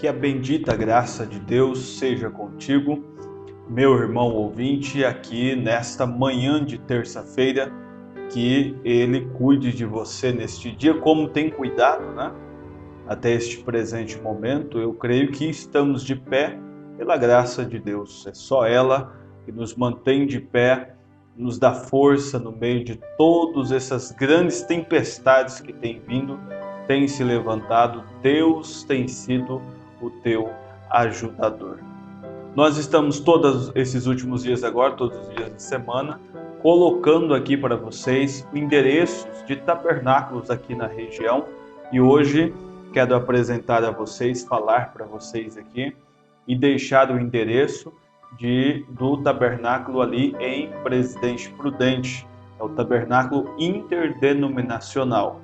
Que a bendita graça de Deus seja contigo, meu irmão ouvinte, aqui nesta manhã de terça-feira, que Ele cuide de você neste dia, como tem cuidado, né? Até este presente momento, eu creio que estamos de pé pela graça de Deus. É só ela que nos mantém de pé, nos dá força no meio de todas essas grandes tempestades que têm vindo, têm se levantado. Deus tem sido o teu ajudador. Nós estamos todos esses últimos dias agora, todos os dias da semana, colocando aqui para vocês endereços de tabernáculos aqui na região, e hoje quero apresentar a vocês, falar para vocês aqui e deixar o endereço do tabernáculo ali em Presidente Prudente. É o tabernáculo interdenominacional,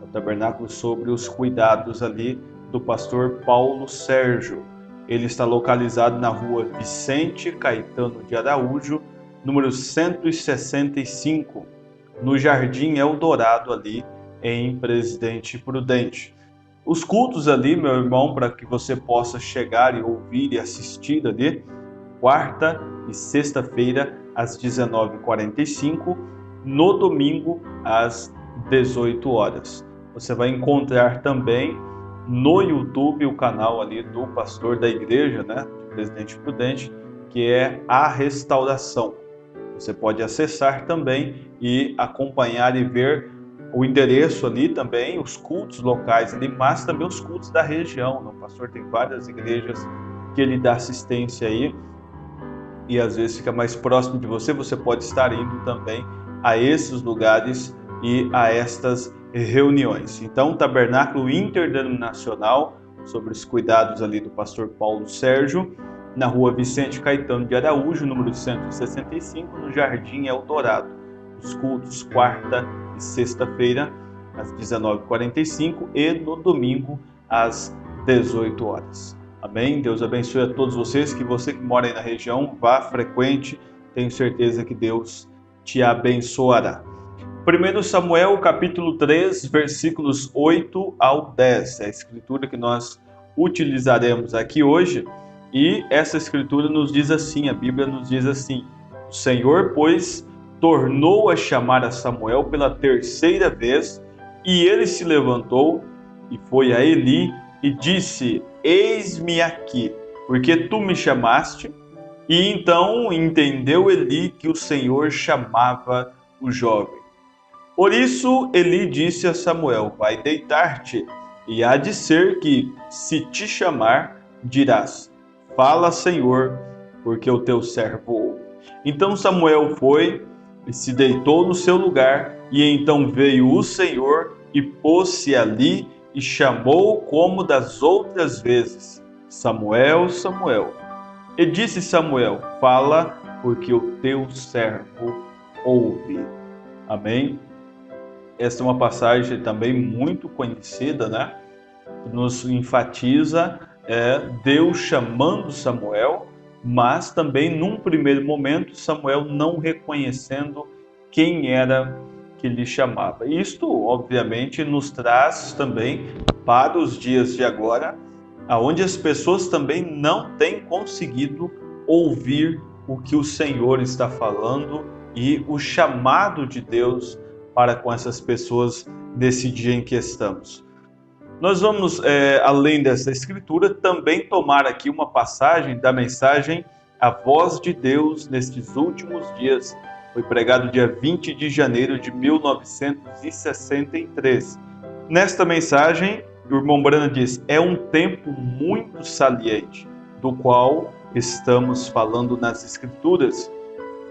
é o tabernáculo sobre os cuidados ali do pastor Paulo Sérgio. Ele está localizado na rua Vicente Caetano de Araújo, número 165, no Jardim Eldorado, ali em Presidente Prudente. Os cultos ali, meu irmão, para que você possa chegar e ouvir e assistir ali, quarta e sexta-feira às 19h45, no domingo às 18 horas. Você vai encontrar também no YouTube o canal ali do pastor da igreja, né, de Presidente Prudente, que é A Restauração. Você pode acessar também e acompanhar e ver o endereço ali também, os cultos locais ali, mas também os cultos da região. O pastor tem várias igrejas que ele dá assistência aí, e às vezes fica mais próximo de você, você pode estar indo também a esses lugares e a estas reuniões. Então, tabernáculo interdenominacional sobre os cuidados ali do pastor Paulo Sérgio, na rua Vicente Caetano de Araújo, número 165, no Jardim Eldorado. Os cultos quarta e sexta-feira às 19h45 e no domingo às 18 horas. Amém? Deus abençoe a todos vocês, que você que mora aí na região, vá frequente, tenho certeza que Deus te abençoará. 1 Samuel capítulo 3, versículos 8 ao 10, é a escritura que nós utilizaremos aqui hoje, e essa escritura nos diz assim, a Bíblia nos diz assim: o Senhor, pois, tornou a chamar a Samuel pela terceira vez, e ele se levantou e foi a Eli e disse: eis-me aqui, porque tu me chamaste. E então entendeu Eli que o Senhor chamava o jovem. Por isso Eli disse a Samuel: vai deitar-te, e há de ser que, se te chamar, dirás: fala, Senhor, porque o teu servo ouve. Então Samuel foi e se deitou no seu lugar, e então veio o Senhor e pôs-se ali e chamou como das outras vezes: Samuel, Samuel. E disse Samuel: fala, porque o teu servo ouve. Amém? Esta é uma passagem também muito conhecida, né? Que nos enfatiza Deus chamando Samuel, mas também num primeiro momento Samuel não reconhecendo quem era que lhe chamava. Isto, obviamente, nos traz também para os dias de agora, onde as pessoas também não têm conseguido ouvir o que o Senhor está falando e o chamado de Deus para com essas pessoas nesse dia em que estamos. Nós vamos, além dessa escritura, também tomar aqui uma passagem da mensagem A Voz de Deus nestes últimos dias. Foi pregado dia 20 de janeiro de 1963. Nesta mensagem, o irmão Branham diz: é um tempo muito saliente, do qual estamos falando nas escrituras.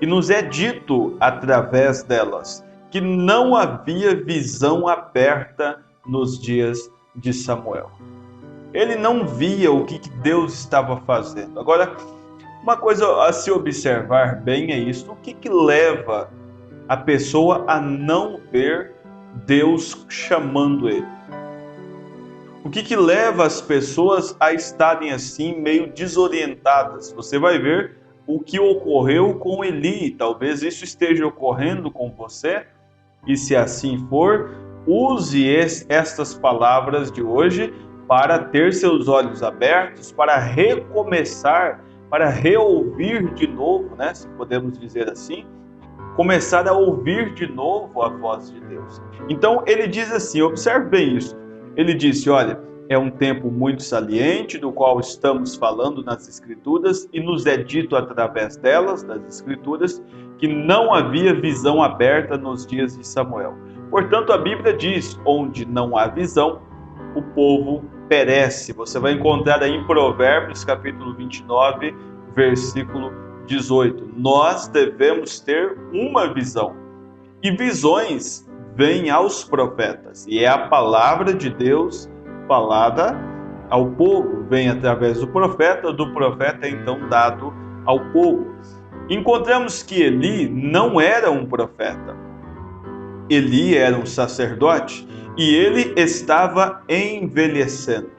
E nos é dito através delas que não havia visão aberta nos dias de Samuel. Ele não via o que Deus estava fazendo. Agora, uma coisa a se observar bem é isso: o que leva a pessoa a não ver Deus chamando ele? O que leva as pessoas a estarem assim meio desorientadas? Você vai ver o que ocorreu com Eli. Talvez isso esteja ocorrendo com você. E se assim for, use estas palavras de hoje para ter seus olhos abertos, para recomeçar, para reouvir de novo, né, se podemos dizer assim, começar a ouvir de novo a voz de Deus. Então ele diz assim, observe bem isso, ele disse, olha, é um tempo muito saliente do qual estamos falando nas Escrituras e nos é dito através delas, das Escrituras, que não havia visão aberta nos dias de Samuel. Portanto, a Bíblia diz, onde não há visão, o povo perece. Você vai encontrar aí em Provérbios, capítulo 29, versículo 18. Nós devemos ter uma visão. E visões vêm aos profetas. E é a palavra de Deus falada ao povo. Vem através do profeta é então dado ao povo. Encontramos que Eli não era um profeta. Eli era um sacerdote e ele estava envelhecendo.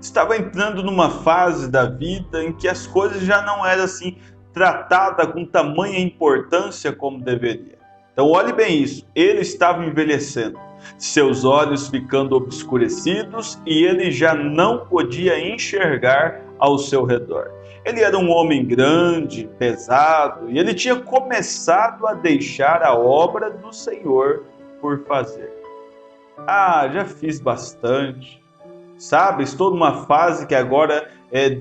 Estava entrando numa fase da vida em que as coisas já não eram assim tratadas com tamanha importância como deveria. Então olhe bem isso, ele estava envelhecendo, seus olhos ficando obscurecidos e ele já não podia enxergar ao seu redor. Ele era um homem grande, pesado, e ele tinha começado a deixar a obra do Senhor por fazer. Já fiz bastante, sabe? Estou numa fase que agora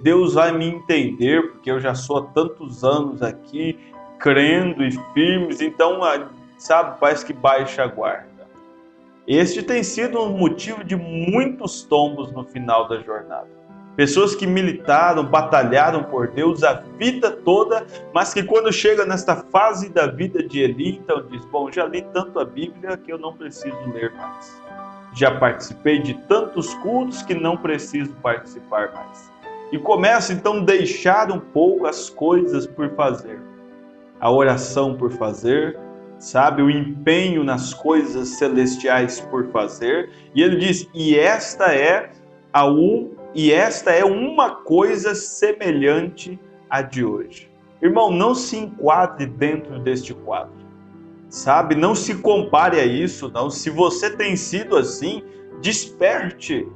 Deus vai me entender, porque eu já sou há tantos anos aqui, crendo e firmes, então, sabe, parece que baixa a guarda. Este tem sido um motivo de muitos tombos no final da jornada. Pessoas que militaram, batalharam por Deus a vida toda, mas que quando chega nesta fase da vida de Eli, então diz, bom, já li tanto a Bíblia que eu não preciso ler mais. Já participei de tantos cultos que não preciso participar mais. E começa então a deixar um pouco as coisas por fazer. A oração por fazer, sabe, o empenho nas coisas celestiais por fazer. E ele diz, e esta é uma coisa semelhante à de hoje. Irmão, não se enquadre dentro deste quadro, sabe? Não se compare a isso, não. Se você tem sido assim, desperte.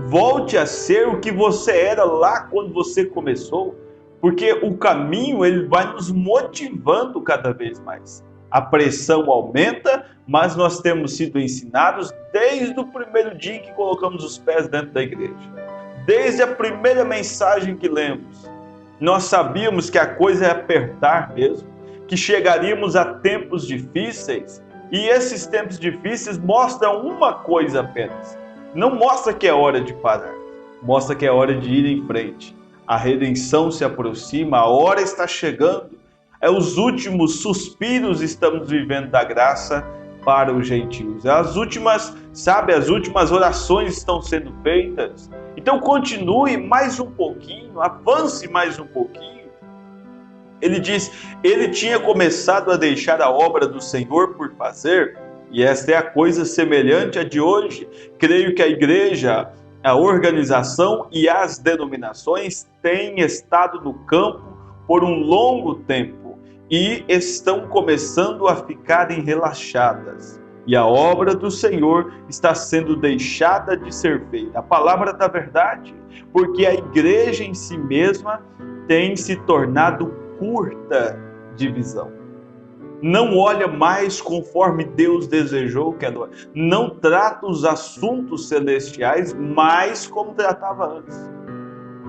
Volte a ser o que você era lá quando você começou, porque o caminho ele vai nos motivando cada vez mais. A pressão aumenta, mas nós temos sido ensinados desde o primeiro dia que colocamos os pés dentro da igreja. Desde a primeira mensagem que lemos, nós sabíamos que a coisa é apertar mesmo, que chegaríamos a tempos difíceis, e esses tempos difíceis mostram uma coisa apenas. Não mostra que é hora de parar, mostra que é hora de ir em frente. A redenção se aproxima, a hora está chegando. Os últimos suspiros estamos vivendo da graça para os gentios. As últimas orações estão sendo feitas. Então continue mais um pouquinho, avance mais um pouquinho. Ele diz, ele tinha começado a deixar a obra do Senhor por fazer, e esta é a coisa semelhante à de hoje. Creio que a igreja, a organização e as denominações têm estado no campo por um longo tempo e estão começando a ficarem relaxadas. E a obra do Senhor está sendo deixada de ser feita. A palavra da verdade, porque a igreja em si mesma tem se tornado curta de visão. Não olha mais conforme Deus desejou que ela olhe. Não trata os assuntos celestiais mais como tratava antes.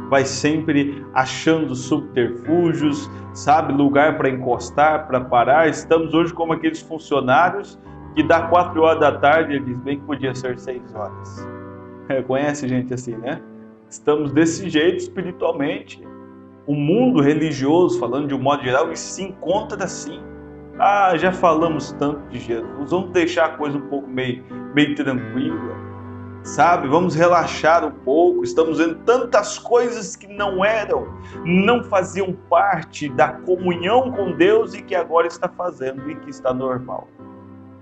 Vai sempre achando subterfúgios, sabe, lugar para encostar, para parar. Estamos hoje como aqueles funcionários que dá 4 horas da tarde, ele diz bem que podia ser 6 horas. Conhece gente assim, né? Estamos desse jeito espiritualmente. O mundo religioso, falando de um modo geral, se encontra assim. Já falamos tanto de Jesus, vamos deixar a coisa um pouco meio tranquila, sabe? Vamos relaxar um pouco. Estamos vendo tantas coisas que não faziam parte da comunhão com Deus e que agora está fazendo e que está normal.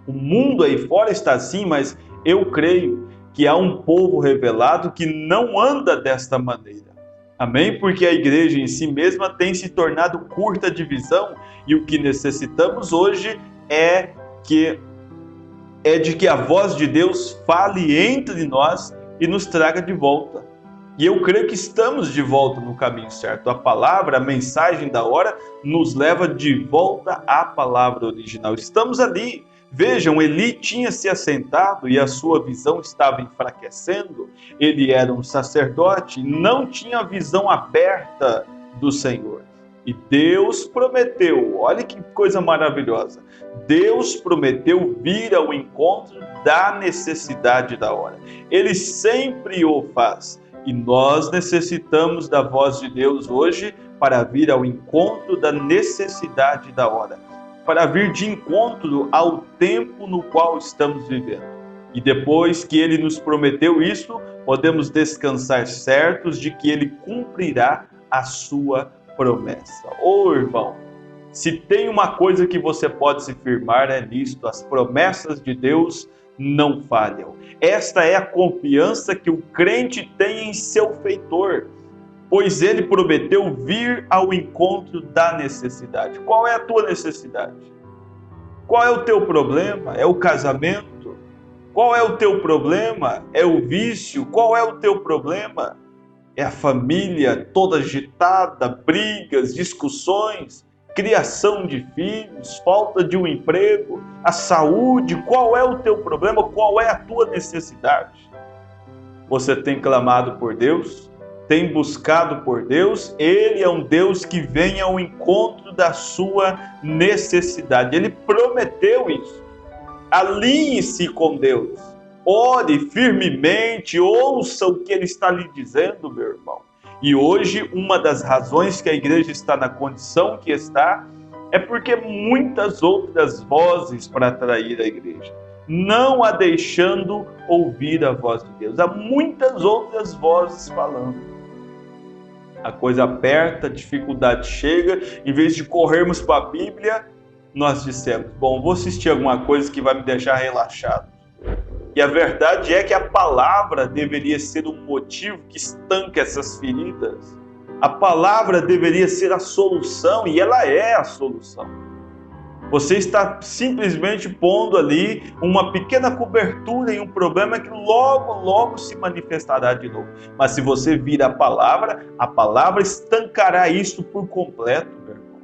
O mundo aí fora está assim, mas eu creio que há um povo revelado que não anda desta maneira. Amém? Porque a igreja em si mesma tem se tornado curta de visão e o que necessitamos hoje é de que a voz de Deus fale entre nós e nos traga de volta. E eu creio que estamos de volta no caminho certo. A palavra, a mensagem da hora, nos leva de volta à palavra original. Estamos ali. Vejam, Eli tinha se assentado e a sua visão estava enfraquecendo. Ele era um sacerdote, não tinha a visão aberta do Senhor. E Deus prometeu, olha que coisa maravilhosa, Deus prometeu vir ao encontro da necessidade da hora. Ele sempre o faz. E nós necessitamos da voz de Deus hoje para vir ao encontro da necessidade da hora, para vir de encontro ao tempo no qual estamos vivendo. E depois que Ele nos prometeu isso, podemos descansar certos de que Ele cumprirá a sua promessa. Ô irmão, se tem uma coisa que você pode se firmar é nisto: as promessas de Deus não falham. Esta é a confiança que o crente tem em seu feitor, pois ele prometeu vir ao encontro da necessidade. Qual é a tua necessidade? Qual é o teu problema? É o casamento? Qual é o teu problema? É o vício? Qual é o teu problema? É a família toda agitada, brigas, discussões, criação de filhos, falta de um emprego, a saúde. Qual é o teu problema? Qual é a tua necessidade? Você tem clamado por Deus? Tem buscado por Deus? Ele é um Deus que vem ao encontro da sua necessidade. Ele prometeu isso. Alinhe-se com Deus. Ore firmemente, ouça o que Ele está lhe dizendo, meu irmão. E hoje, uma das razões que a igreja está na condição que está, é porque muitas outras vozes para atrair a igreja, não a deixando ouvir a voz de Deus. Há muitas outras vozes falando. A coisa aperta, a dificuldade chega, em vez de corrermos para a Bíblia, nós dissemos: bom, vou assistir alguma coisa que vai me deixar relaxado. E a verdade é que a palavra deveria ser um motivo que estanca essas feridas. A palavra deveria ser a solução, e ela é a solução. Você está simplesmente pondo ali uma pequena cobertura em um problema que logo se manifestará de novo. Mas se você vir a palavra estancará isso por completo, meu irmão.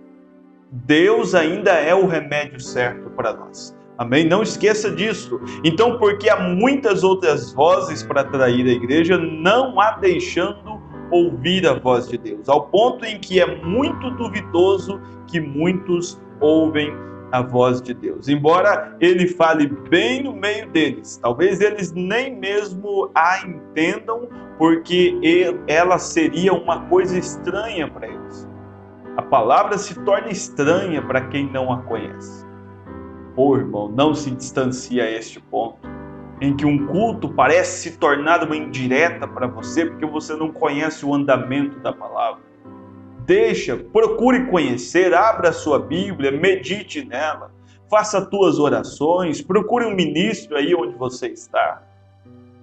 Deus ainda é o remédio certo para nós. Amém? Não esqueça disso. Então, porque há muitas outras vozes para atrair a igreja, não a deixando ouvir a voz de Deus, ao ponto em que é muito duvidoso que muitos ouvem a voz de Deus. Embora Ele fale bem no meio deles, talvez eles nem mesmo a entendam, porque ela seria uma coisa estranha para eles. A palavra se torna estranha para quem não a conhece. Ô irmão, não se distancie a este ponto, em que um culto parece se tornar uma indireta para você, porque você não conhece o andamento da palavra. Procure conhecer, abra a sua Bíblia, medite nela, faça as tuas orações, procure um ministro aí onde você está.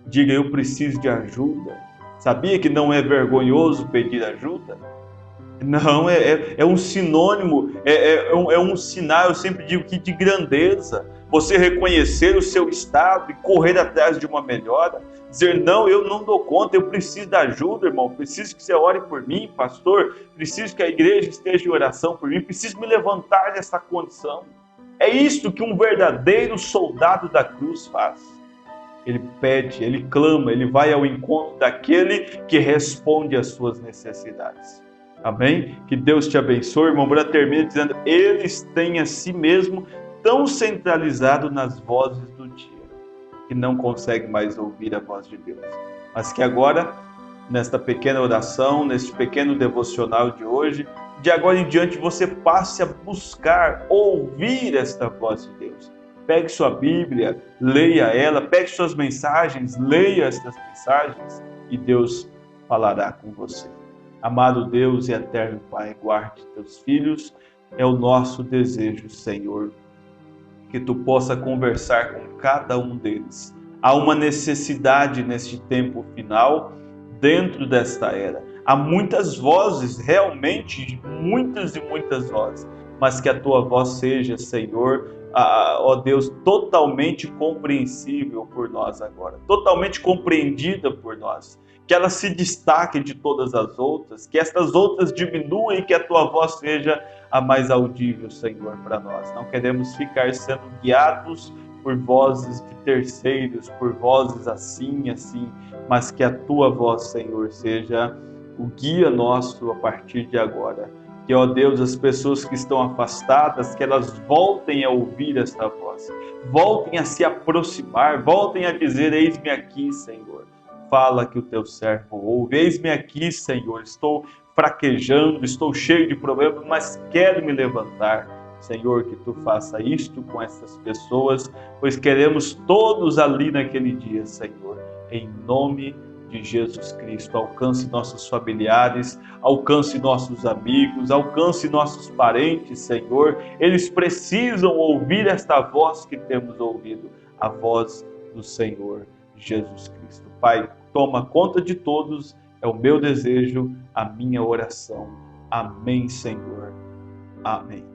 Diga: eu preciso de ajuda. Sabia que não é vergonhoso pedir ajuda? Não, é um sinônimo, é um sinal, eu sempre digo, que de grandeza. Você reconhecer o seu estado e correr atrás de uma melhora. Dizer: não, eu não dou conta, eu preciso da ajuda, irmão. Preciso que você ore por mim, pastor. Preciso que a igreja esteja em oração por mim. Preciso me levantar dessa condição. É isto que um verdadeiro soldado da cruz faz. Ele pede, ele clama, ele vai ao encontro daquele que responde às suas necessidades. Amém? Que Deus te abençoe. Irmão Branham termina dizendo: eles têm a si mesmo tão centralizado nas vozes do dia, que não consegue mais ouvir a voz de Deus. Mas que agora, nesta pequena oração, neste pequeno devocional de hoje, de agora em diante você passe a buscar, ouvir esta voz de Deus. Pegue sua Bíblia, leia ela, pegue suas mensagens, leia estas mensagens e Deus falará com você. Amado Deus e eterno Pai, guarde teus filhos, é o nosso desejo, Senhor, que tu possa conversar com cada um deles. Há uma necessidade neste tempo final, dentro desta era. Há muitas vozes, realmente, muitas e muitas vozes, mas que a tua voz seja, Senhor, ó Deus, totalmente compreensível por nós agora, totalmente compreendida por nós, que ela se destaque de todas as outras, que estas outras diminuam e que a tua voz seja a mais audível, Senhor, para nós. Não queremos ficar sendo guiados por vozes de terceiros, por vozes assim, mas que a tua voz, Senhor, seja o guia nosso a partir de agora. Que, ó Deus, as pessoas que estão afastadas, que elas voltem a ouvir esta voz, voltem a se aproximar, voltem a dizer: eis-me aqui, Senhor, fala que o teu servo ouve, eis-me aqui, Senhor, estou fraquejando, estou cheio de problemas, mas quero me levantar. Senhor, que tu faça isto com essas pessoas, pois queremos todos ali naquele dia, Senhor, em nome de Jesus Cristo. Alcance nossos familiares, alcance nossos amigos, alcance nossos parentes, Senhor. Eles precisam ouvir esta voz que temos ouvido, a voz do Senhor Jesus Cristo. Pai, toma conta de todos, é o meu desejo, a minha oração. Amém, Senhor. Amém.